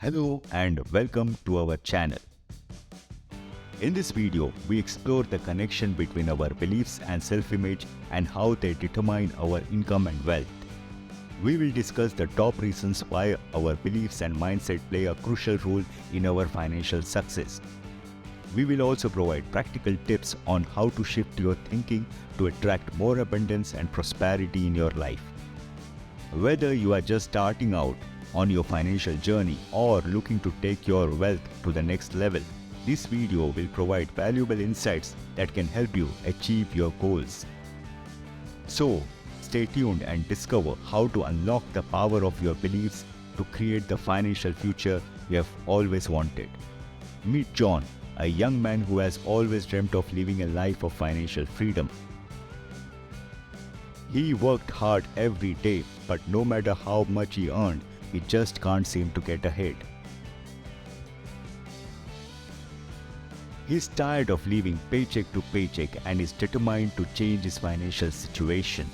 Hello and welcome to our channel. In this video, we explore the connection between our beliefs and self-image and how they determine our income and wealth. We will discuss the top reasons why our beliefs and mindset play a crucial role in our financial success. We will also provide practical tips on how to shift your thinking to attract more abundance and prosperity in your life. Whether you are just starting out on your financial journey or looking to take your wealth to the next level, this video will provide valuable insights that can help you achieve your goals. So, stay tuned and discover how to unlock the power of your beliefs to create the financial future you have always wanted. Meet John, a young man who has always dreamt of living a life of financial freedom. He worked hard every day, but no matter how much he earned, he just can't seem to get ahead. He's tired of living paycheck to paycheck and is determined to change his financial situation.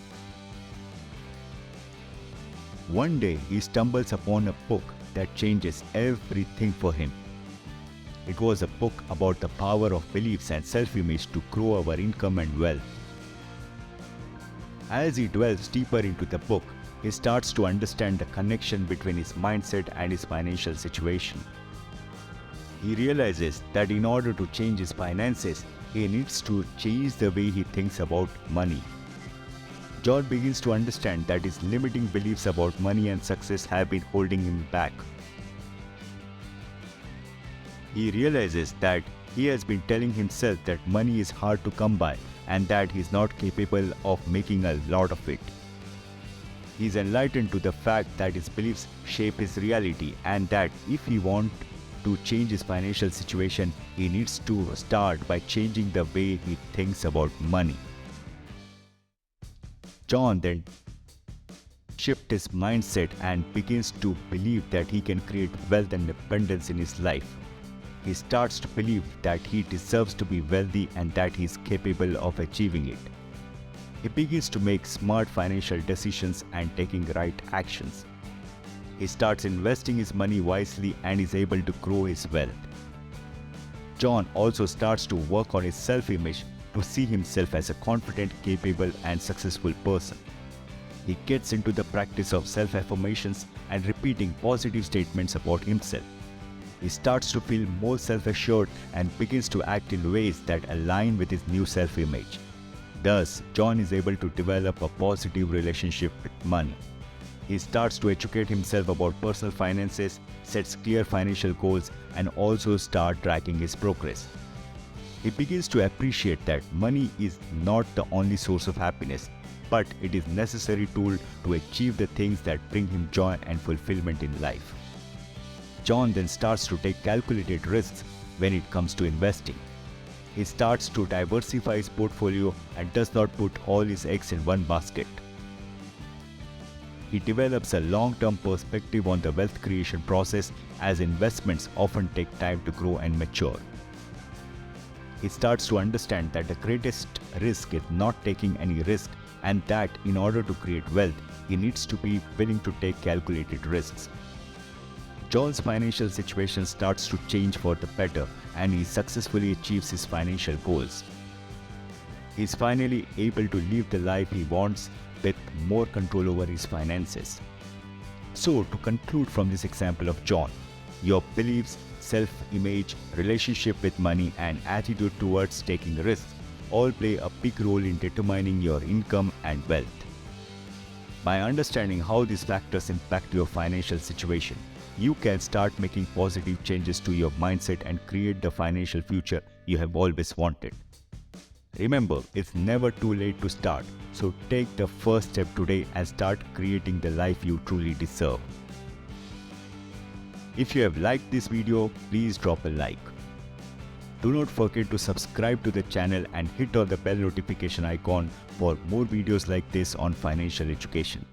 One day, he stumbles upon a book that changes everything for him. It was a book about the power of beliefs and self-image to grow our income and wealth. As he delves deeper into the book, he starts to understand the connection between his mindset and his financial situation. He realizes that in order to change his finances, he needs to change the way he thinks about money. John begins to understand that his limiting beliefs about money and success have been holding him back. He realizes that he has been telling himself that money is hard to come by and that he is not capable of making a lot of it. He is enlightened to the fact that his beliefs shape his reality and that if he wants to change his financial situation, he needs to start by changing the way he thinks about money. John then shifts his mindset and begins to believe that he can create wealth and abundance in his life. He starts to believe that he deserves to be wealthy and that he is capable of achieving it. He begins to make smart financial decisions and taking right actions. He starts investing his money wisely and is able to grow his wealth. John also starts to work on his self-image to see himself as a confident, capable, and successful person. He gets into the practice of self-affirmations and repeating positive statements about himself. He starts to feel more self-assured and begins to act in ways that align with his new self-image. Thus, John is able to develop a positive relationship with money. He starts to educate himself about personal finances, sets clear financial goals, and also starts tracking his progress. He begins to appreciate that money is not the only source of happiness, but it is a necessary tool to achieve the things that bring him joy and fulfillment in life. John then starts to take calculated risks when it comes to investing. He starts to diversify his portfolio and does not put all his eggs in one basket. He develops a long-term perspective on the wealth creation process as investments often take time to grow and mature. He starts to understand that the greatest risk is not taking any risk and that in order to create wealth, he needs to be willing to take calculated risks. John's financial situation starts to change for the better and he successfully achieves his financial goals. He is finally able to live the life he wants with more control over his finances. So, to conclude from this example of John, your beliefs, self-image, relationship with money, and attitude towards taking risks all play a big role in determining your income and wealth. By understanding how these factors impact your financial situation, you can start making positive changes to your mindset and create the financial future you have always wanted. Remember, it's never too late to start, so take the first step today and start creating the life you truly deserve. If you have liked this video, please drop a like. Do not forget to subscribe to the channel and hit on the bell notification icon for more videos like this on financial education.